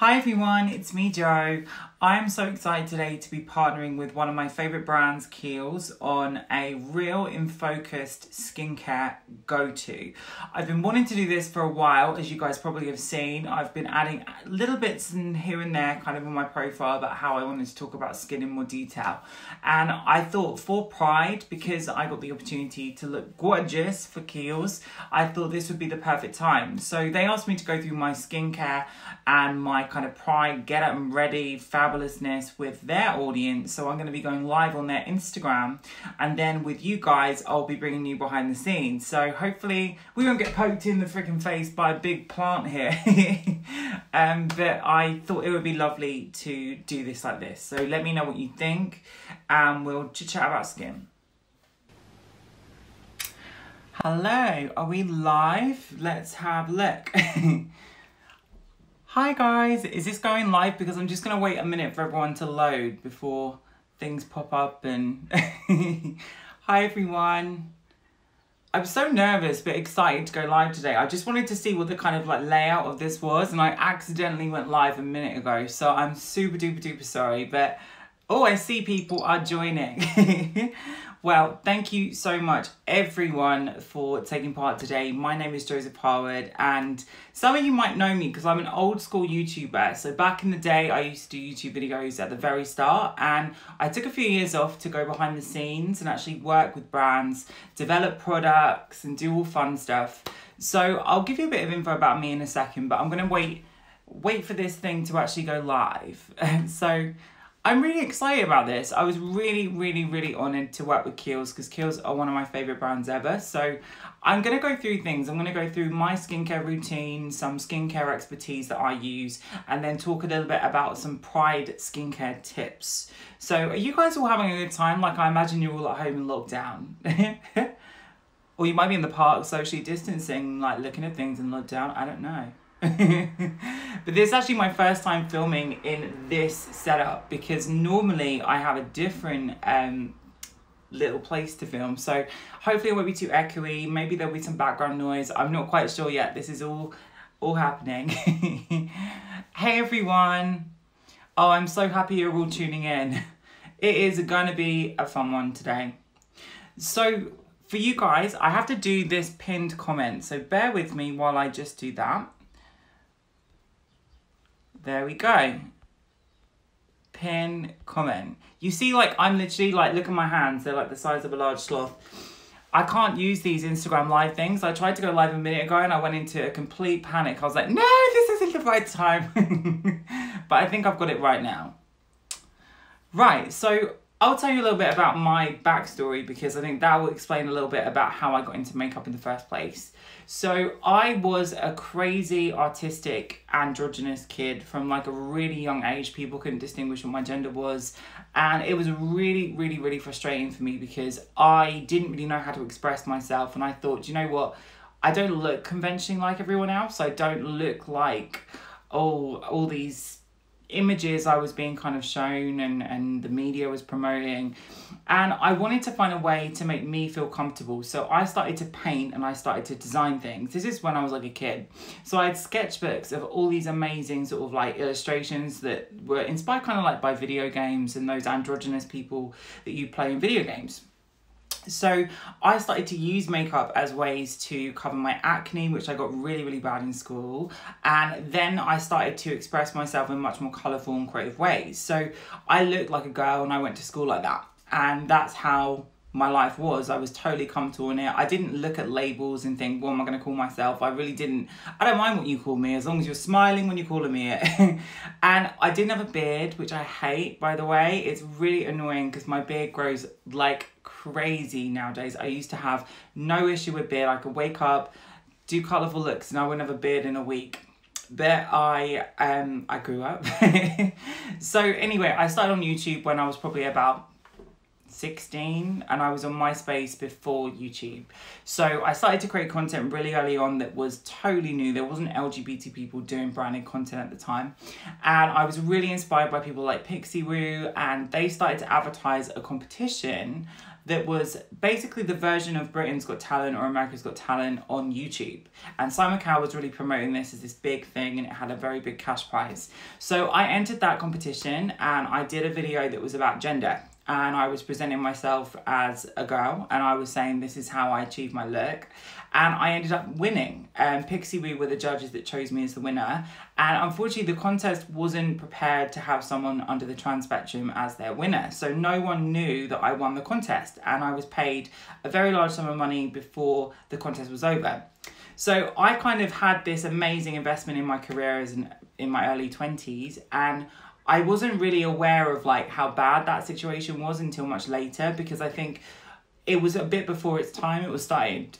Hi everyone, it's me Jo. I am so excited today to be partnering with one of my favourite brands, KIEHL'S, on a real in focused skincare go-to. I've been wanting to do this for a while, as you guys probably have seen. I've been adding little bits in here and there kind of on my profile about how I wanted to talk about skin in more detail. And I thought for Pride, because I got the opportunity to look gorgeous for KIEHL'S, I thought this would be the perfect time. So they asked me to go through my skincare and my kind of Pride get up and ready fabulousness with their audience. So I'm going to be going live on their Instagram, and then with you guys I'll be bringing you behind the scenes. So hopefully we won't get poked in the freaking face by a big plant here. But I thought it would be lovely to do this like this. So let me know what you think and we'll chit chat about skin. Hello, are we live? Let's have a look. Hi guys, is this going live? Because I'm just going to wait a minute for everyone to load before things pop up and... Hi everyone. I'm so nervous but excited to go live today. I just wanted to see what the kind of like layout of this was, and I accidentally went live a minute ago, so I'm super duper sorry, but oh, I see people are joining. Well, thank you so much everyone for taking part today. My name is Harwood, and some of you might know me because I'm an old school YouTuber. So back in the day, I used to do YouTube videos at the very start, and I took a few years off to go behind the scenes and actually work with brands, develop products and do all fun stuff. So I'll give you a bit of info about me in a second, but I'm gonna wait for this thing to actually go live. So I'm really excited about this. I was really honoured to work with KIEHL'S because KIEHL'S are one of my favourite brands ever. So I'm going to go through things. I'm going to go through my skincare routine, some skincare expertise that I use, and then talk a little bit about some Pride skincare tips. So are you guys all having a good time? Like, I imagine you're all at home in lockdown. Or you might be in the park socially distancing, like looking at things in lockdown. I don't know. But this is actually my first time filming in this setup because normally I have a different little place to film, so hopefully it won't be too echoey. Maybe there'll be some background noise. I'm not quite sure yet. This is all happening. Hey everyone. Oh, I'm so happy you're all tuning in. It is gonna be a fun one today. So for you guys, I have to do this pinned comment, so bear with me while I just do that. There we go. Pin comment. You see, like, I'm literally, like, look at my hands. They're like the size of a large sloth. I can't use these Instagram live things. I tried to go live a minute ago and I went into a complete panic. I was like, no, this isn't the right time. But I think I've got it right now. Right, so I'll tell you a little bit about my backstory because I think that will explain a little bit about how I got into makeup in the first place. So I was a crazy artistic androgynous kid from like a really young age. People couldn't distinguish what my gender was, and it was really frustrating for me because I didn't really know how to express myself, and I thought, you know what, I don't look conventionally like everyone else. I don't look like all these images I was being kind of shown and the media was promoting, and I wanted to find a way to make me feel comfortable. So I started to paint and I started to design things. This is when I was like a kid. So I had sketchbooks of all these amazing sort of like illustrations that were inspired kind of like by video games and those androgynous people that you play in video games. So I started to use makeup as ways to cover my acne, which I got really bad in school. And then I started to express myself in much more colourful and creative ways. So I looked like a girl and I went to school like that. And that's how my life was. I was totally comfortable in it. I didn't look at labels and think, what am I going to call myself? I really didn't. I don't mind what you call me as long as you're smiling when you're calling me it. And I didn't have a beard, which I hate, by the way. It's really annoying because my beard grows like crazy nowadays. I used to have no issue with beard. I could wake up, do colourful looks, and I wouldn't have a beard in a week. But I grew up. So anyway, I started on YouTube when I was probably about 16, and I was on MySpace before YouTube. So I started to create content really early on that was totally new. There wasn't LGBT people doing branded content at the time, and I was really inspired by people like Pixie Woo, and they started to advertise a competition that was basically the version of Britain's Got Talent or America's Got Talent on YouTube. And Simon Cowell was really promoting this as this big thing, and it had a very big cash prize. So I entered that competition and I did a video that was about gender. And I was presenting myself as a girl, and I was saying this is how I achieve my look. And I ended up winning. Pixie Woo were the judges that chose me as the winner. And unfortunately, the contest wasn't prepared to have someone under the trans spectrum as their winner. So no one knew that I won the contest. And I was paid a very large sum of money before the contest was over. So I kind of had this amazing investment in my career as in my early 20s. And I wasn't really aware of like how bad that situation was until much later, because I think it was a bit before its time. It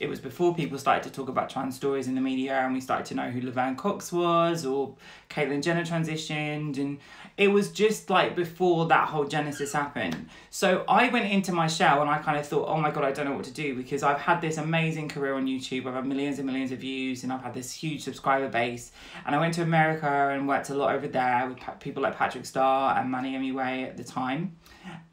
was before people started to talk about trans stories in the media, and we started to know who Laverne Cox was, or Caitlyn Jenner transitioned, and it was just like before that whole genesis happened. So I went into my shell and I kind of thought, oh my God, I don't know what to do, because I've had this amazing career on YouTube. I've had millions and millions of views, and I've had this huge subscriber base. And I went to America and worked a lot over there with people like Patrick Starr and Manny Emiway at the time.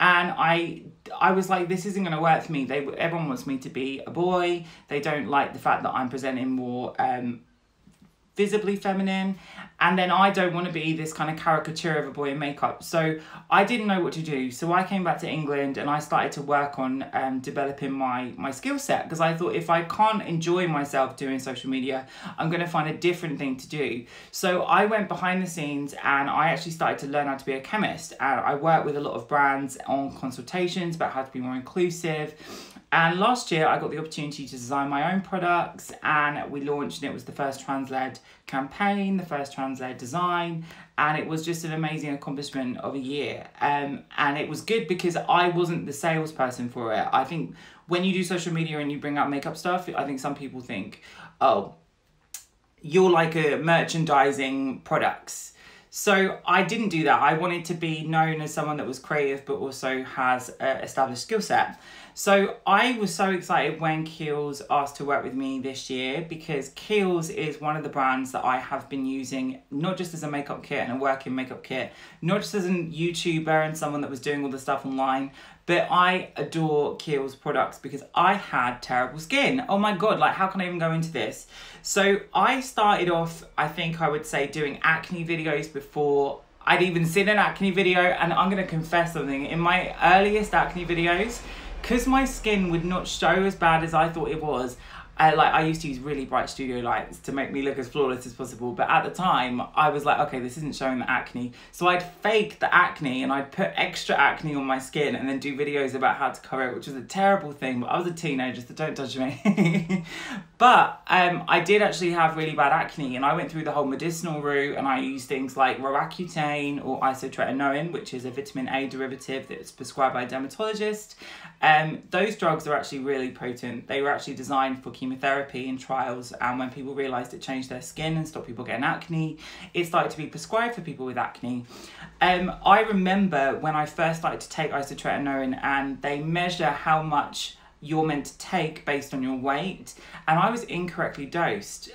And I was like, this isn't going to work for me. Everyone wants me to be a boy. They don't like the fact that I'm presenting more visibly feminine, and then I don't want to be this kind of caricature of a boy in makeup. So I didn't know what to do. So I came back to England and I started to work on developing my skill set, because I thought if I can't enjoy myself doing social media, I'm going to find a different thing to do. So I went behind the scenes and I actually started to learn how to be a chemist, and I worked with a lot of brands on consultations about how to be more inclusive. And last year I got the opportunity to design my own products, and we launched, and it was the first trans-led campaign, the first trans-led design, and it was just an amazing accomplishment of a year. And it was good because I wasn't the salesperson for it. I think when you do social media and you bring out makeup stuff, I think some people think, oh, you're like a merchandising products. So I didn't do that. I wanted to be known as someone that was creative but also has an established skill set. So I was so excited when KIEHL'S asked to work with me this year, because KIEHL'S is one of the brands that I have been using, not just as a makeup kit and a working makeup kit, not just as a YouTuber and someone that was doing all the stuff online, but I adore KIEHL'S products because I had terrible skin. Oh my God, like how can I even go into this? So I started off, I think I would say, doing acne videos before I'd even seen an acne video. And I'm gonna confess something, in my earliest acne videos, because my skin would not show as bad as I thought it was, I used to use really bright studio lights to make me look as flawless as possible. But at the time, I was like, okay, this isn't showing the acne. So I'd fake the acne and I'd put extra acne on my skin and then do videos about how to cover it, which was a terrible thing. But I was a teenager, so don't judge me. But I did actually have really bad acne, and I went through the whole medicinal route, and I used things like Roaccutane or isotretinoin, which is a vitamin A derivative that's prescribed by a dermatologist. Those drugs are actually really potent. They were actually designed for chemotherapy in trials, and when people realised it changed their skin and stopped people getting acne, it started to be prescribed for people with acne. I remember when I first started to take isotretinoin, and they measure how much you're meant to take based on your weight, and I was incorrectly dosed.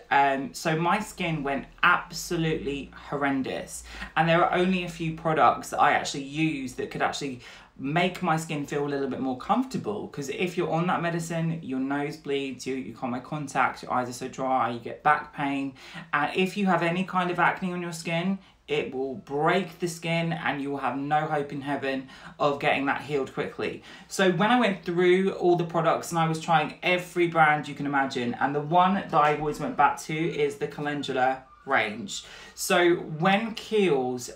So my skin went absolutely horrendous, and there are only a few products that I actually use that could actually make my skin feel a little bit more comfortable, because if you're on that medicine, your nose bleeds, you can't make contact, your eyes are so dry, you get back pain, and if you have any kind of acne on your skin, it will break the skin and you will have no hope in heaven of getting that healed quickly. So when I went through all the products and I was trying every brand you can imagine, and the one that I always went back to is the calendula range. So when KIEHL'S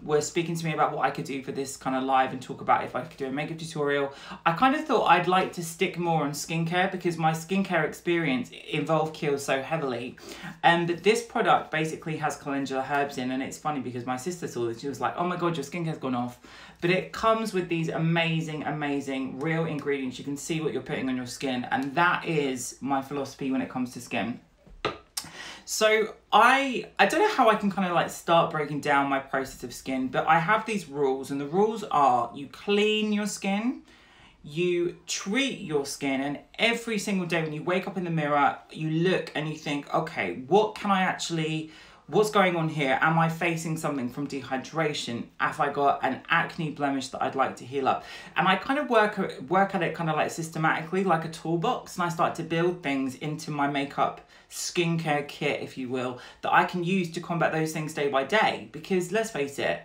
were speaking to me about what I could do for this kind of live and talk about if I could do a makeup tutorial, I kind of thought I'd like to stick more on skincare, because my skincare experience involved KIEHL'S so heavily. But this product basically has calendula herbs in, and it's funny because my sister saw this, she was like, oh my God, your skincare's gone off. But it comes with these amazing, amazing real ingredients. You can see what you're putting on your skin, and that is my philosophy when it comes to skin. So I don't know how I can kind of like start breaking down my process of skin, but I have these rules, and the rules are: you clean your skin, you treat your skin, and every single day when you wake up in the mirror, you look and you think, okay, what can I actually what's going on here? Am I facing something from dehydration? Have I got an acne blemish that I'd like to heal up? And I kind of work at it kind of like systematically, like a toolbox, and I start to build things into my makeup skincare kit, if you will, that I can use to combat those things day by day. Because let's face it,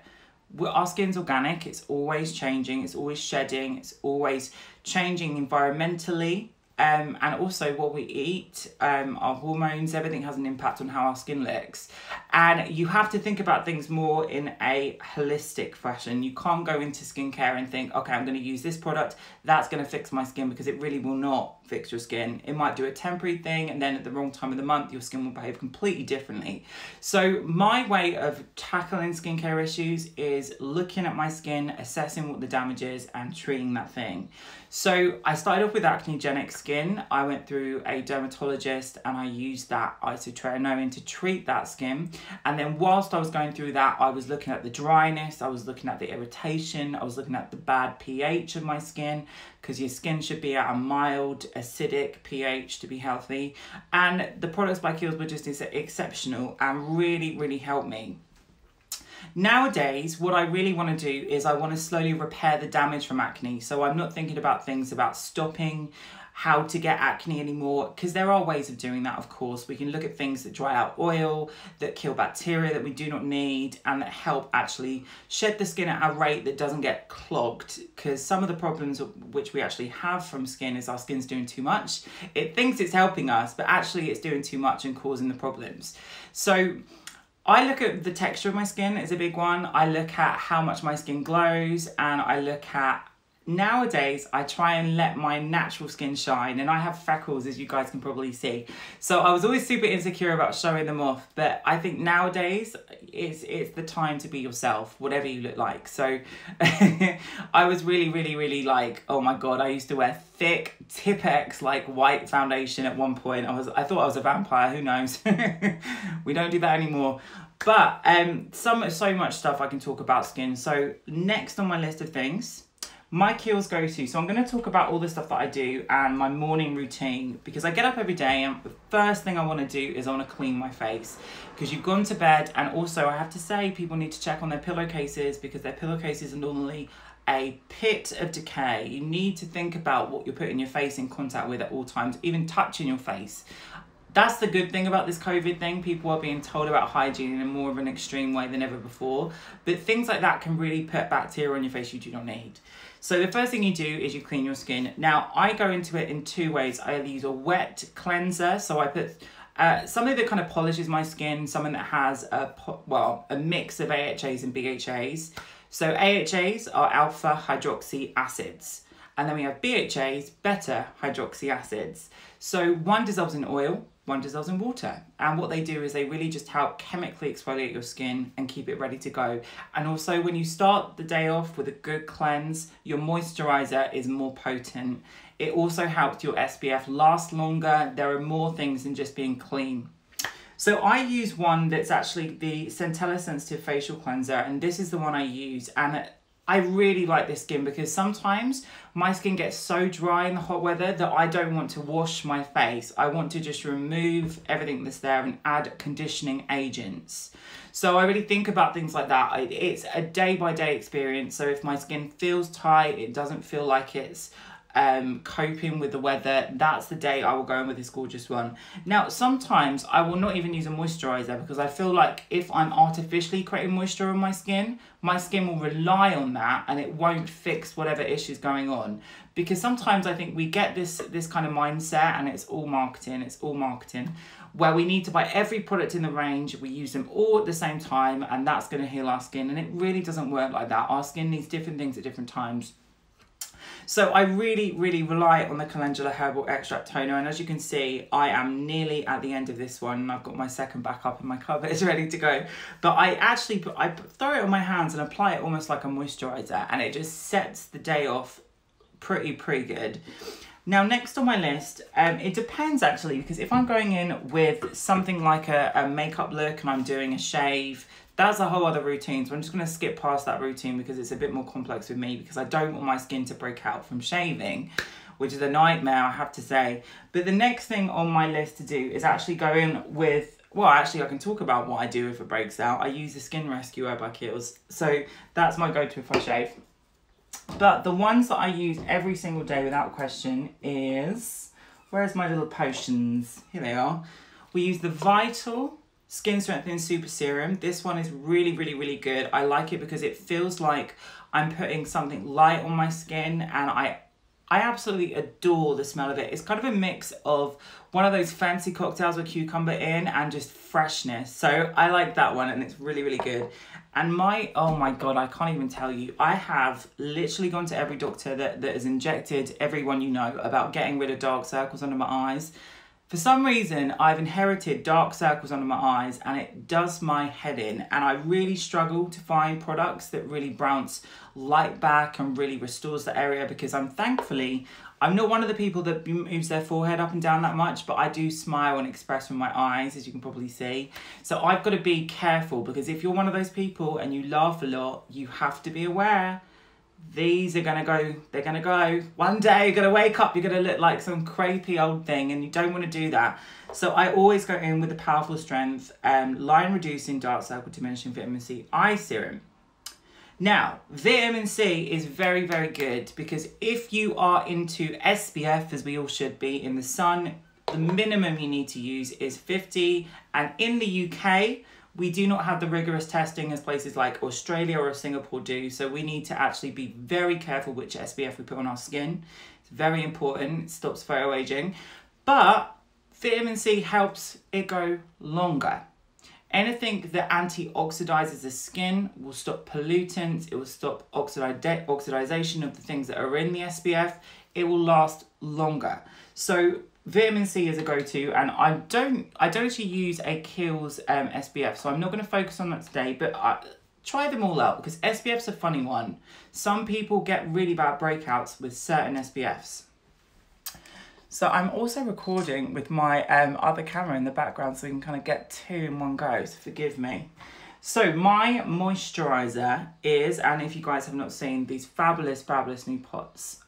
our skin's organic, it's always changing, it's always shedding, it's always changing environmentally. And also what we eat, our hormones, everything has an impact on how our skin looks. And you have to think about things more in a holistic fashion. You can't go into skincare and think, okay, I'm going to use this product, that's going to fix my skin, because it really will not fix your skin. It might do a temporary thing, and then at the wrong time of the month, your skin will behave completely differently. So my way of tackling skincare issues is looking at my skin, assessing what the damage is, and treating that thing. So I started off with acnegenic skin. I went through a dermatologist and I used that isotretinoin to treat that skin. And then whilst I was going through that, I was looking at the dryness, I was looking at the irritation, I was looking at the bad pH of my skin, because your skin should be at a mild acidic pH to be healthy. And the products by KIEHL'S were just exceptional and really, really helped me. Nowadays, what I really want to do is I want to slowly repair the damage from acne. So I'm not thinking about things about stopping how to get acne anymore, because there are ways of doing that, of course. We can look at things that dry out oil, that kill bacteria that we do not need, and that help actually shed the skin at a rate that doesn't get clogged. Because some of the problems which we actually have from skin is our skin's doing too much. It thinks it's helping us, but actually it's doing too much and causing the problems. So I look at the texture of my skin as a big one. I look at how much my skin glows, and I look at, nowadays, I try and let my natural skin shine, and I have freckles, as you guys can probably see. So I was always super insecure about showing them off, but I think nowadays it's the time to be yourself, whatever you look like. So I was really like, oh my God, I used to wear thick Tipex like white foundation at one point. I thought I was a vampire, who knows? We don't do that anymore. But so much stuff I can talk about skin. So next on my list of things, my KIEHL'S go-to. So I'm going to talk about all the stuff that I do and my morning routine, because I get up every day and the first thing I want to do is I want to clean my face, because you've gone to bed. And also I have to say, people need to check on their pillowcases, because their pillowcases are normally a pit of decay. You need to think about what you're putting your face in contact with at all times, even touching your face. That's the good thing about this COVID thing. People are being told about hygiene in more of an extreme way than ever before. But things like that can really put bacteria on your face you do not need. So the first thing you do is you clean your skin. Now, I go into it in two ways. I either use a wet cleanser, so I put something that kind of polishes my skin, something that has a mix of AHAs and BHAs. So AHAs are alpha hydroxy acids. And then we have BHAs, beta hydroxy acids. So one dissolves in oil, one dissolves in water. And what they do is they really just help chemically exfoliate your skin and keep it ready to go. And also when you start the day off with a good cleanse, your moisturizer is more potent. It also helps your SPF last longer. There are more things than just being clean. So I use one that's actually the Centella Sensitive Facial Cleanser, and this is the one I use. And I really like this skin because sometimes my skin gets so dry in the hot weather that I don't want to wash my face. I want to just remove everything that's there and add conditioning agents. So I really think about things like that. It's a day-by-day experience. So if my skin feels tight, it doesn't feel like it's coping with the weather, that's the day I will go in with this gorgeous one. Now, sometimes I will not even use a moisturizer because I feel like if I'm artificially creating moisture on my skin will rely on that and it won't fix whatever issue's going on. Because sometimes I think we get this kind of mindset and it's all marketing, where we need to buy every product in the range, we use them all at the same time, and that's going to heal our skin. And it really doesn't work like that. Our skin needs different things at different times. So I really rely on the Calendula Herbal Extract Toner, and as you can see, I am nearly at the end of this one, and I've got my second back up in my cupboard, it's ready to go. But I throw it on my hands and apply it almost like a moisturizer, and it just sets the day off pretty good. Now, next on my list, it depends actually, because if I'm going in with something like a makeup look and I'm doing a shave, that's a whole other routine. So I'm just going to skip past that routine because it's a bit more complex with me, because I don't want my skin to break out from shaving, which is a nightmare, I have to say. But the next thing on my list to do is actually go in with well, actually I can talk about what I do if it breaks out. I use the Skin Rescuer by KIEHL'S. So that's my go-to if I shave. But the ones that I use every single day without question is, where's my little potions? Here they are. We use the Vital Skin Strengthening Super Serum. This one is really, really, really good. I like it because it feels like I'm putting something light on my skin, and I absolutely adore the smell of it. It's kind of a mix of one of those fancy cocktails with cucumber in and just freshness. So I like that one, and it's really, really good. And oh my God, I can't even tell you. I have literally gone to every doctor that has injected everyone you know about getting rid of dark circles under my eyes. For some reason, I've inherited dark circles under my eyes, and it does my head in. And I really struggle to find products that really bounce light back and really restores the area, because I'm not one of the people that moves their forehead up and down that much, but I do smile and express with my eyes, as you can probably see. So I've got to be careful, because if you're one of those people and you laugh a lot, you have to be aware. These are gonna go, they're gonna go. One day you're gonna wake up, you're gonna look like some crepey old thing, and you don't wanna do that. So I always go in with the Powerful Strength line reducing dark circle diminishing vitamin C eye serum. Now, vitamin C is very, very good, because if you are into SPF, as we all should be in the sun, the minimum you need to use is 50. And in the UK, we do not have the rigorous testing as places like Australia or Singapore do. So we need to actually be very careful which SPF we put on our skin. It's very important. It stops photo aging. But vitamin C helps it go longer. Anything that anti-oxidizes the skin will stop pollutants. It will stop oxidization of the things that are in the SPF. It will last longer. So vitamin C is a go-to, and I don't actually use a KIEHL'S SPF, so I'm not going to focus on that today, but try them all out, because SPF's a funny one. Some people get really bad breakouts with certain SPFs. So I'm also recording with my other camera in the background, so we can kind of get two in one go, so forgive me. So my moisturizer is, and if you guys have not seen these fabulous, fabulous new pots,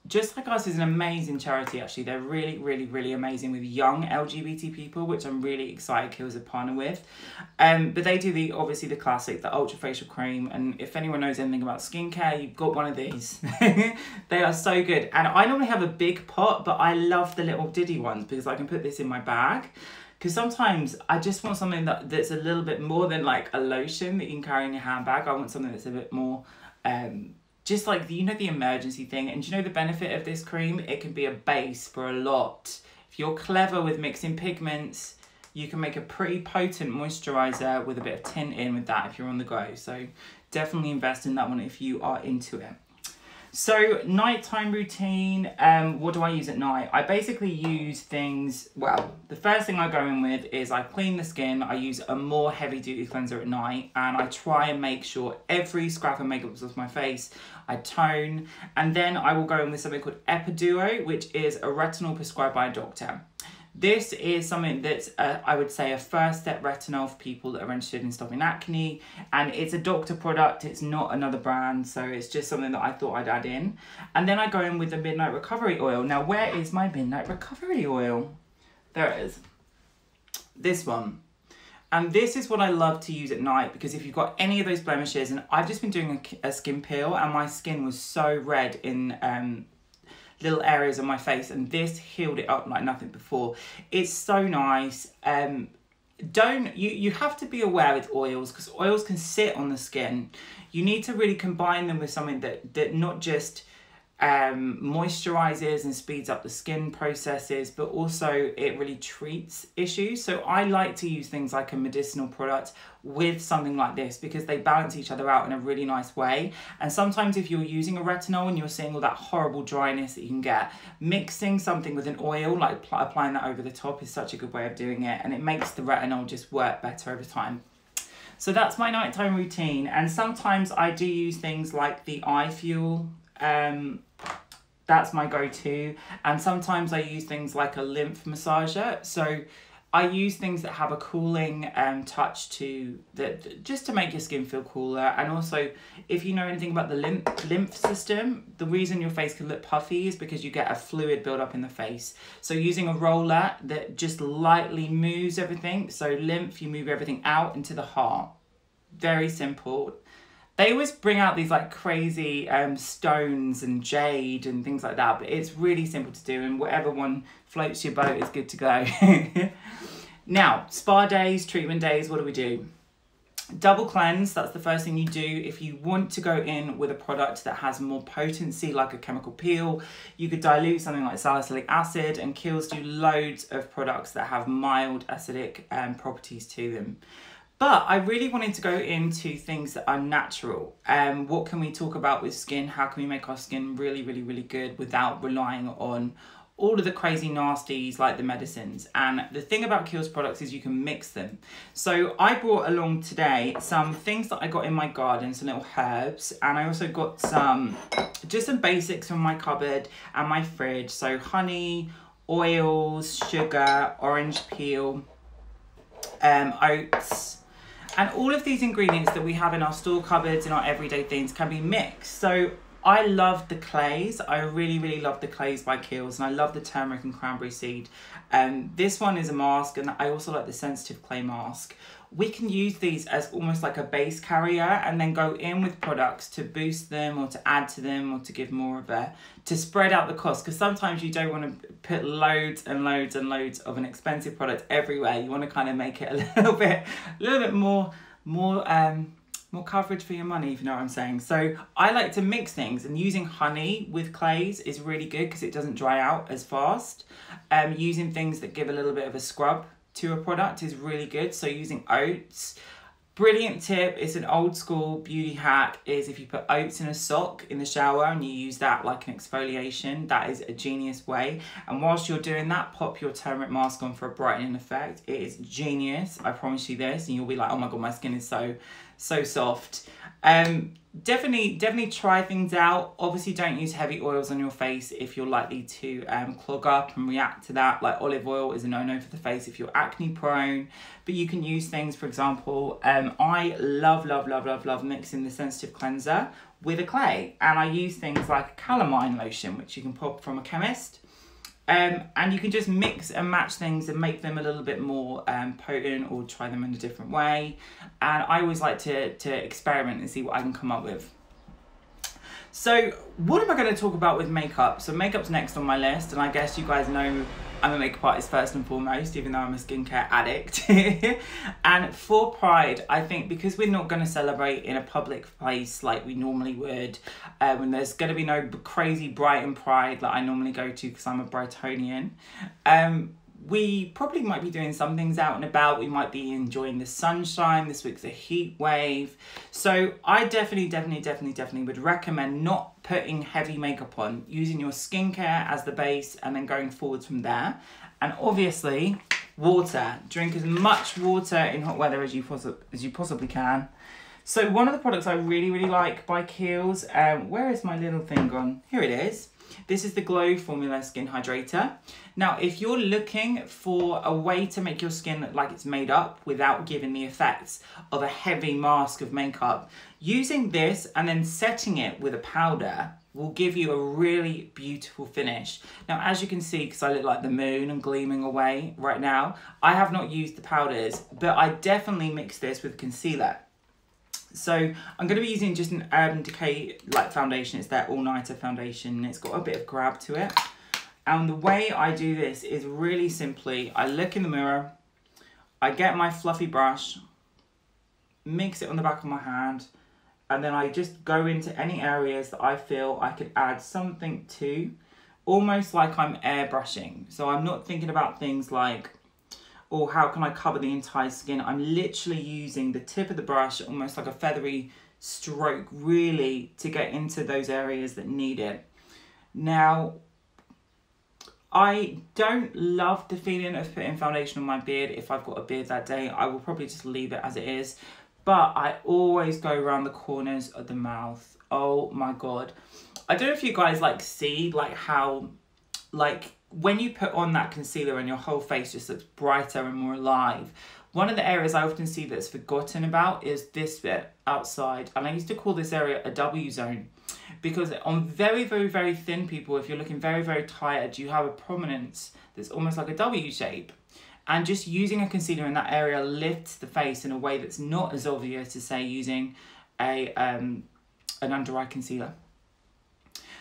Just Like Us is an amazing charity, actually. They're really, really, really amazing with young LGBT people, which I'm really excited KIEHL'S are partner with. But they do obviously the classic, the Ultra Facial Cream. And if anyone knows anything about skincare, you've got one of these. They are so good. And I normally have a big pot, but I love the little diddy ones, because I can put this in my bag. Because sometimes I just want something that's a little bit more than like a lotion that you can carry in your handbag. I want something that's a bit more... just like, you know, the emergency thing. And do you know the benefit of this cream? It can be a base for a lot. If you're clever with mixing pigments, you can make a pretty potent moisturizer with a bit of tint in with that if you're on the go. So definitely invest in that one if you are into it. So nighttime routine, what do I use at night? I basically use things, well, the first thing I go in with is I clean the skin. I use a more heavy duty cleanser at night, and I try and make sure every scrap of makeup is off my face. I tone, and then I will go in with something called Epiduo, which is a retinol prescribed by a doctor. This is something that's, I would say, a first step retinol for people that are interested in stopping acne. And it's a doctor product, it's not another brand. So it's just something that I thought I'd add in. And then I go in with the Midnight Recovery Oil. Now, where is my Midnight Recovery Oil? There it is. This one. And this is what I love to use at night, because if you've got any of those blemishes, and I've just been doing a skin peel, and my skin was so red in... little areas on my face, and this healed it up like nothing before. It's so nice. You have to be aware with oils, because oils can sit on the skin. You need to really combine them with something that not just moisturizes and speeds up the skin processes, but also it really treats issues. So I like to use things like a medicinal product with something like this, because they balance each other out in a really nice way. And sometimes if you're using a retinol and you're seeing all that horrible dryness that you can get, mixing something with an oil, like applying that over the top, is such a good way of doing it, and it makes the retinol just work better over time. So that's my nighttime routine. And sometimes I do use things like the eye fuel. That's my go-to. And sometimes I use things like a lymph massager. So I use things that have a cooling touch to that, just to make your skin feel cooler. And also, if you know anything about the lymph system, the reason your face can look puffy is because you get a fluid build up in the face. So using a roller that just lightly moves everything. So lymph, you move everything out into the heart. Very simple. They always bring out these like crazy stones and jade and things like that, but it's really simple to do, and whatever one floats your boat is good to go. Now, spa days, treatment days, what do we do? Double cleanse, that's the first thing you do. If you want to go in with a product that has more potency, like a chemical peel, you could dilute something like salicylic acid, and Kiehl's do loads of products that have mild acidic properties to them. But I really wanted to go into things that are natural. What can we talk about with skin? How can we make our skin really, really, really good without relying on all of the crazy nasties like the medicines? And the thing about Kiehl's products is you can mix them. So I brought along today some things that I got in my garden, some little herbs. And I also got just some basics from my cupboard and my fridge. So honey, oils, sugar, orange peel, oats. And all of these ingredients that we have in our store cupboards and our everyday things can be mixed. So I love the clays. I really, really love the clays by Kiehl's, and I love the turmeric and cranberry seed. This one is a mask, and I also like the sensitive clay mask. We can use these as almost like a base carrier and then go in with products to boost them or to add to them or to give more of to spread out the cost, because sometimes you don't want to put loads and loads and loads of an expensive product everywhere. You want to kind of make it a little bit more coverage for your money, if you know what I'm saying. So I like to mix things, and using honey with clays is really good because it doesn't dry out as fast. Using things that give a little bit of a scrub to a product is really good. So using oats, brilliant tip. It's an old school beauty hack, is if you put oats in a sock in the shower and you use that like an exfoliation, that is a genius way. And whilst you're doing that, pop your turmeric mask on for a brightening effect. It is genius, I promise you this, and you'll be like, oh my god, my skin is so soft. Definitely try things out. Obviously don't use heavy oils on your face if you're likely to clog up and react to that. Like olive oil is a no-no for the face if you're acne prone, but you can use things, for example, I love mixing the sensitive cleanser with a clay, and I use things like calamine lotion, which you can pop from a chemist. And you can just mix and match things and make them a little bit more potent, or try them in a different way. And I always like to experiment and see what I can come up with. So what am I going to talk about with makeup? So makeup's next on my list, and I guess you guys know I'm a makeup artist first and foremost, even though I'm a skincare addict. And for Pride, I think because we're not going to celebrate in a public place like we normally would, and there's going to be no crazy Brighton Pride that I normally go to because I'm a Brightonian, we probably might be doing some things out and about. We might be enjoying the sunshine. This week's a heat wave. So I definitely would recommend not putting heavy makeup on, using your skincare as the base and then going forwards from there. And obviously, water. Drink as much water in hot weather as you possibly can. So one of the products I really like by Kiehl's, where is my little thing gone? Here it is. This is the Glow Formula Skin Hydrator. Now, if you're looking for a way to make your skin look like it's made up without giving the effects of a heavy mask of makeup, using this and then setting it with a powder will give you a really beautiful finish. Now, as you can see, because I look like the moon and gleaming away right now, I have not used the powders, but I definitely mix this with concealer. So I'm going to be using just an Urban Decay like foundation. It's their all-nighter foundation. It's got a bit of grab to it. And the way I do this is really simply, I look in the mirror, I get my fluffy brush, mix it on the back of my hand, and then I just go into any areas that I feel I could add something to, almost like I'm airbrushing. So I'm not thinking about things like, or how can I cover the entire skin? I'm literally using the tip of the brush, almost like a feathery stroke, really, to get into those areas that need it. Now, I don't love the feeling of putting foundation on my beard. If I've got a beard that day, I will probably just leave it as it is. But I always go around the corners of the mouth. Oh my God. I don't know if you guys like see like how like when you put on that concealer and your whole face just looks brighter and more alive. One of the areas I often see that's forgotten about is this bit outside. And I used to call this area a W zone, because on very, very, very thin people, if you're looking very, very tired, you have a prominence that's almost like a W shape. And just using a concealer in that area lifts the face in a way that's not as obvious as, say, using an under eye concealer.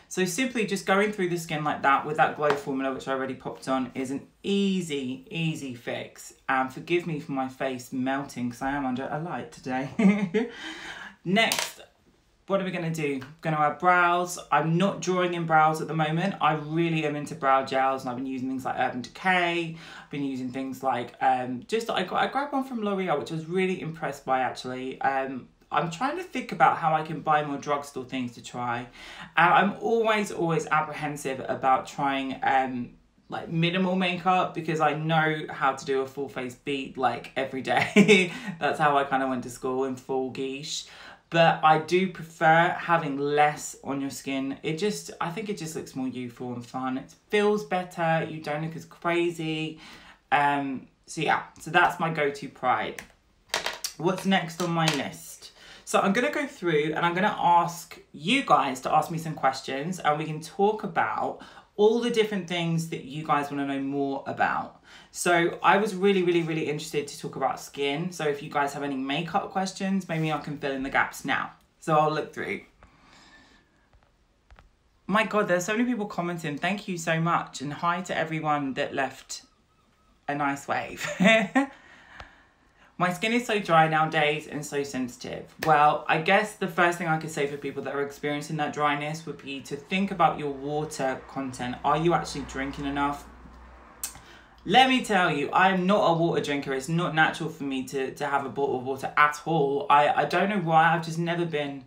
So simply just going through the skin like that with that glow formula, which I already popped on, is an easy, easy fix. And forgive me for my face melting because I am under a light today. Next, what are we going to do? I'm going to add brows. I'm not drawing in brows at the moment. I really am into brow gels, and I've been using things like Urban Decay. I've been using things like, I grabbed one from L'Oreal, which I was really impressed by actually. I'm trying to think about how I can buy more drugstore things to try. I'm always apprehensive about trying like minimal makeup, because I know how to do a full face beat like every day. That's how I kind of went to school, in full guiche. But I do prefer having less on your skin. I think it just looks more youthful and fun. It feels better. You don't look as crazy. So yeah, so that's my go-to Pride. What's next on my list? So I'm going to go through and I'm going to ask you guys to ask me some questions, and we can talk about all the different things that you guys want to know more about. So I was really interested to talk about skin. So if you guys have any makeup questions, maybe I can fill in the gaps now. So I'll look through. My God, there's so many people commenting. Thank you so much. And hi to everyone that left a nice wave. My skin is so dry nowadays and so sensitive. Well, I guess the first thing I could say for people that are experiencing that dryness would be to think about your water content. Are you actually drinking enough? Let me tell you, I am not a water drinker. It's not natural for me to have a bottle of water at all. I don't know why. I've just never been...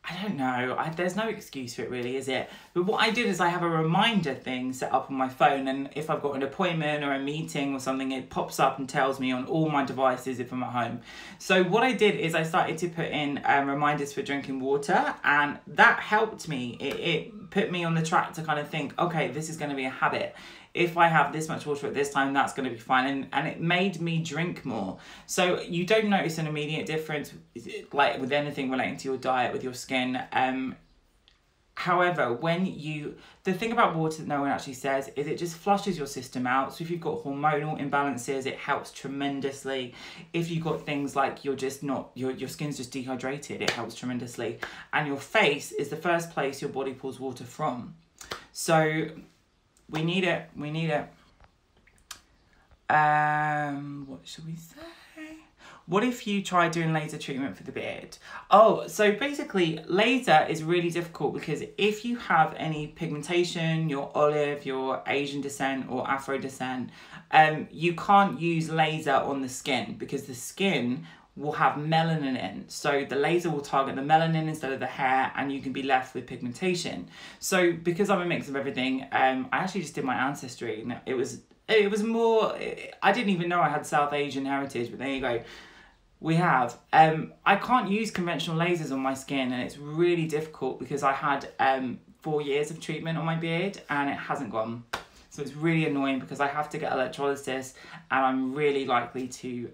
I don't know. There's no excuse for it really, is it? But what I did is I have a reminder thing set up on my phone, and if I've got an appointment or a meeting or something, it pops up and tells me on all my devices if I'm at home. So what I did is I started to put in reminders for drinking water, and that helped me. It put me on the track to kind of think, okay, this is going to be a habit. If I have this much water at this time, that's going to be fine. And it made me drink more. So you don't notice an immediate difference, like with anything relating to your diet, with your skin. However, the thing about water that no one actually says is it just flushes your system out. So if you've got hormonal imbalances, it helps tremendously. If you've got things like your skin's just dehydrated, it helps tremendously. And your face is the first place your body pulls water from. So... we need it. What should we say? What if you try doing laser treatment for the beard? Oh, so basically laser is really difficult because if you have any pigmentation, you're olive, you're Asian descent or Afro descent, you can't use laser on the skin because the skin will have melanin in. So the laser will target the melanin instead of the hair, and you can be left with pigmentation. So because I'm a mix of everything, I actually just did my ancestry. It was more, I didn't even know I had South Asian heritage, but there you go. We have. I can't use conventional lasers on my skin, and it's really difficult because I had 4 years of treatment on my beard and it hasn't gone. So it's really annoying because I have to get electrolysis, and I'm really likely to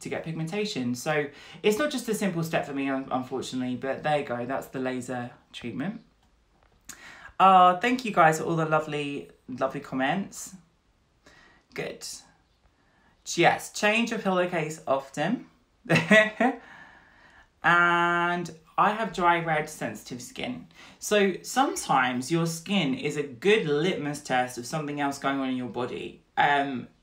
get pigmentation. So it's not just a simple step for me, unfortunately, but there you go. That's the laser treatment. Thank you guys for all the lovely comments. Good. Yes, change your pillowcase often. And I have dry, red, sensitive skin. So sometimes your skin is a good litmus test of something else going on in your body.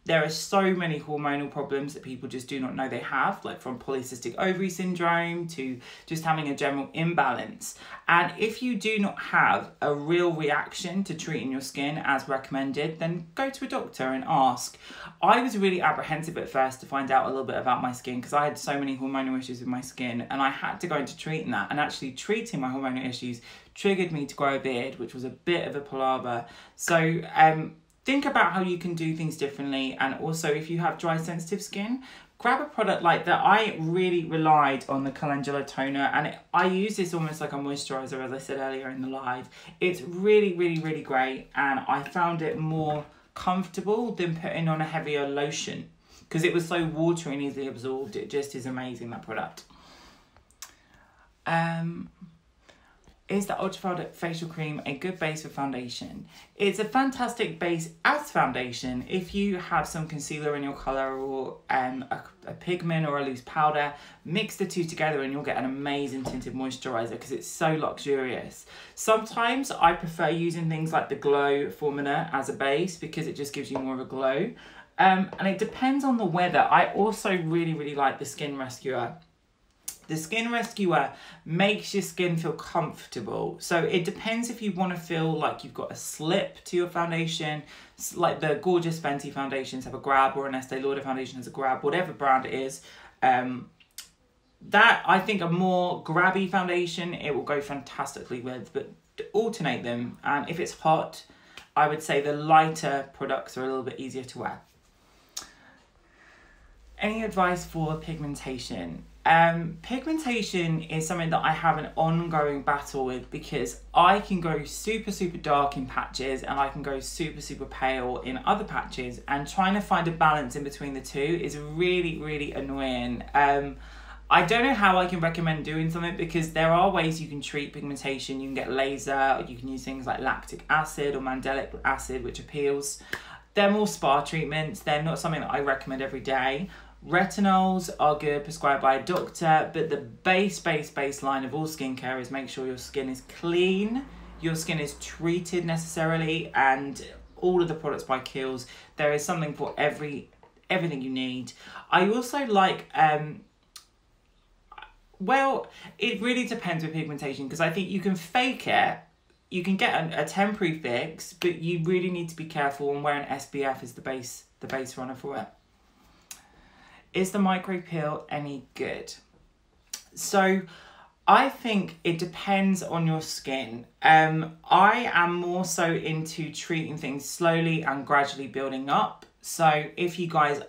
There are so many hormonal problems that people just do not know they have, like from polycystic ovary syndrome to just having a general imbalance. And if you do not have a real reaction to treating your skin as recommended, then go to a doctor and ask. I was really apprehensive at first to find out a little bit about my skin because I had so many hormonal issues with my skin, and I had to go into treating that, and actually treating my hormonal issues triggered me to grow a beard, which was a bit of a palaver. So think about how you can do things differently, and also if you have dry sensitive skin, grab a product like that. I really relied on the Calendula toner, and I use this almost like a moisturizer, as I said earlier in the live. It's really, really, really great, and I found it more comfortable than putting on a heavier lotion because it was so watery and easily absorbed. It just is amazing, that product. Is the Ultra Facial Cream a good base for foundation? It's a fantastic base as foundation. If you have some concealer in your colour or a pigment or a loose powder, mix the two together and you'll get an amazing tinted moisturiser because it's so luxurious. Sometimes I prefer using things like the Glow formula as a base because it just gives you more of a glow. And it depends on the weather. I also really, really like the Skin Rescuer. The Skin Rescuer makes your skin feel comfortable. So it depends if you want to feel like you've got a slip to your foundation, like the gorgeous Fenty foundations have a grab, or an Estee Lauder foundation has a grab, whatever brand it is. That, I think, a more grabby foundation, it will go fantastically with, but alternate them. And if it's hot, I would say the lighter products are a little bit easier to wear. Any advice for pigmentation? Pigmentation is something that I have an ongoing battle with because I can go super, super dark in patches and I can go super, super pale in other patches, and trying to find a balance in between the two is really, really annoying. I don't know how I can recommend doing something because there are ways you can treat pigmentation. You can get laser, or you can use things like lactic acid or mandelic acid, which appeals. They're more spa treatments. They're not something that I recommend every day. Retinols are good, prescribed by a doctor, but the baseline of all skincare is make sure your skin is clean, your skin is treated necessarily, and all of the products by KIEHL'S, there is something for everything you need. I also like, well, it really depends with pigmentation because I think you can fake it, you can get a temporary fix, but you really need to be careful, and wearing SPF is the base runner for it. Is the micro peel any good? So I think it depends on your skin. I am more so into treating things slowly and gradually building up. So if you guys,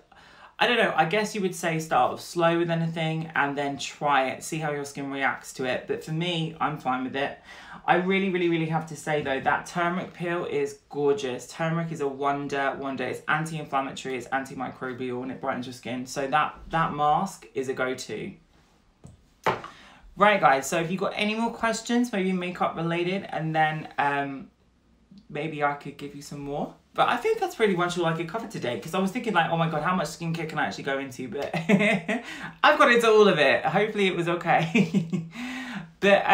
I don't know, I guess you would say start off slow with anything and then try it, see how your skin reacts to it. But for me, I'm fine with it. I really, really, really have to say though, that turmeric peel is gorgeous. Turmeric is a wonder. It's anti-inflammatory, it's antimicrobial, and it brightens your skin. So that mask is a go-to. Right guys, so if you've got any more questions, maybe makeup related, and then maybe I could give you some more. But I think that's really what I could cover today, because I was thinking like, oh my God, how much skincare can I actually go into? But I've got into all of it. Hopefully it was okay. But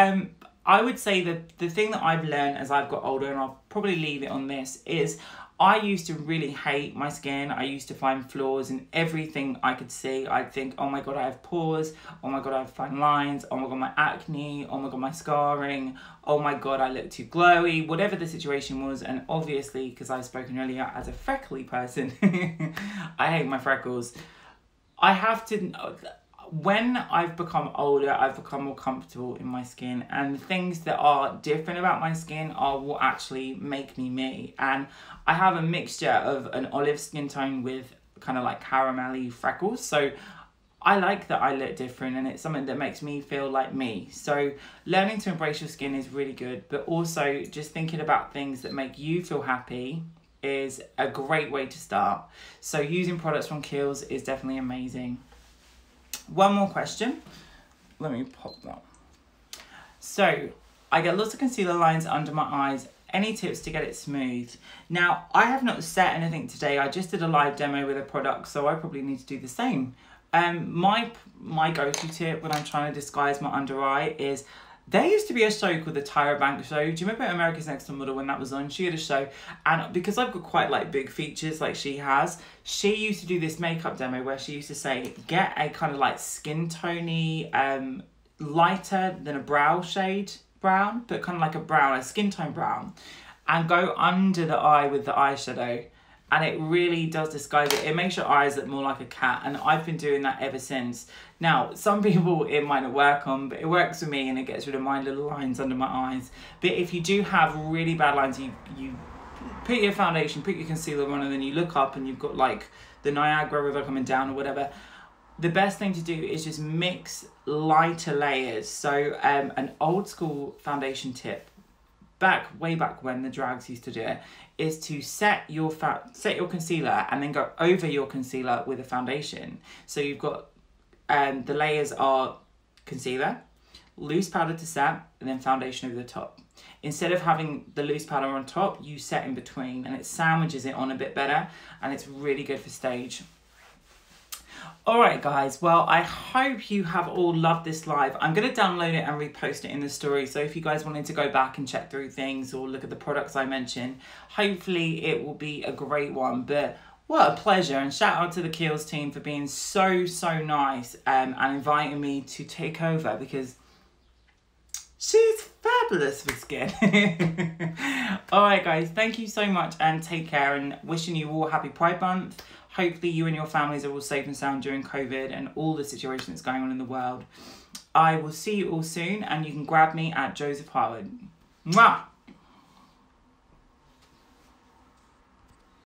I would say that the thing that I've learned as I've got older, and I'll probably leave it on this, is I used to really hate my skin. I used to find flaws in everything I could see. I'd think, oh my God, I have pores. Oh my God, I have fine lines. Oh my God, my acne. Oh my God, my scarring. Oh my God, I look too glowy. Whatever the situation was. And obviously, because I've spoken earlier, as a freckly person, I hate my freckles. I have to... When I've become older, I've become more comfortable in my skin, and the things that are different about my skin are what actually make me me. And I have a mixture of an olive skin tone with kind of like caramelly freckles. So I like that I look different, and it's something that makes me feel like me. So learning to embrace your skin is really good, but also just thinking about things that make you feel happy is a great way to start. So using products from KIEHL'S is definitely amazing. One more question. Let me pop that. So, I get lots of concealer lines under my eyes. Any tips to get it smooth? Now, I have not set anything today. I just did a live demo with a product, so I probably need to do the same. My go-to tip when I'm trying to disguise my under eye is, there used to be a show called the Tyra Banks Show. Do you remember America's Next Top Model when that was on? She had a show, and because I've got quite like big features like she has, she used to do this makeup demo where she used to say, get a kind of like skin tony, lighter than a brow shade brown, but kind of like a brown, a skin tone brown, and go under the eye with the eyeshadow. And it really does disguise it. It makes your eyes look more like a cat, and I've been doing that ever since. Now, some people it might not work on, but it works for me, and it gets rid of my little lines under my eyes. But if you do have really bad lines, you put your foundation, put your concealer on, and then you look up and you've got like the Niagara River coming down or whatever. the best thing to do is just mix lighter layers. So an old school foundation tip, way back when the drags used to do it, is to set your concealer and then go over your concealer with a foundation. So you've got the layers are concealer, loose powder to set, and then foundation over the top. Instead of having the loose powder on top, you set in between, and it sandwiches it on a bit better, and it's really good for stage. Alright guys, well I hope you have all loved this live. I'm going to download it and repost it in the story, so if you guys wanted to go back and check through things or look at the products I mentioned, hopefully it will be a great one. But what a pleasure, and shout out to the KIEHL'S team for being so nice and inviting me to take over, because she's fabulous with skin. Alright guys, thank you so much and take care, and wishing you all happy Pride Month. Hopefully you and your families are all safe and sound during COVID and all the situation that's going on in the world. I will see you all soon, and you can grab me at Joseph Harwood. Mwah!